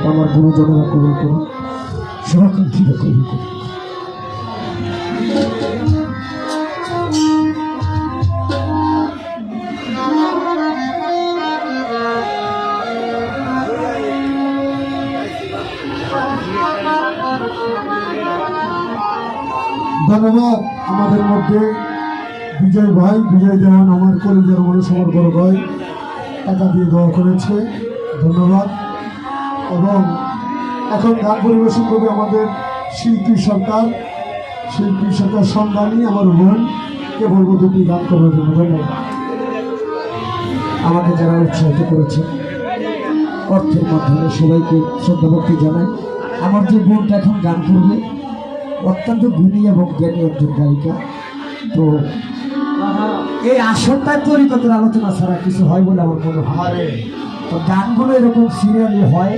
আমার গুরুজনেরা কবুল করুন, শুভাকাঙ্ক্ষীরা কবুল করুন। ধন্যবাদ। আমাদের মধ্যে বিজয় ভাই, বিজয় দেওয়ান আমার কলেজের মনে বড় ভাই টাকা দিয়ে দেওয়া করেছে, ধন্যবাদ। এবং এখন গান পরিবেশন করবে আমাদের শিল্পী সরকার সন্ধানী আমার বোনকে বলবো দুটি গান করার জন্য। ধন্যবাদ। আমাকে যারা উৎসাহিত করেছে অর্থের মাধ্যমে সবাইকে শ্রদ্ধা ভক্তি জানাই। আমার যে বোনটা এখন গান করবে অত্যন্ত গুণী এবং জ্ঞানী একজন গায়িকা। তো এই আসনটায় তরিকতের আলোচনা ছাড়া কিছু হয় বলে আমার মনে হয়। তো গানগুলো এরকম সিরিয়ালি হয়।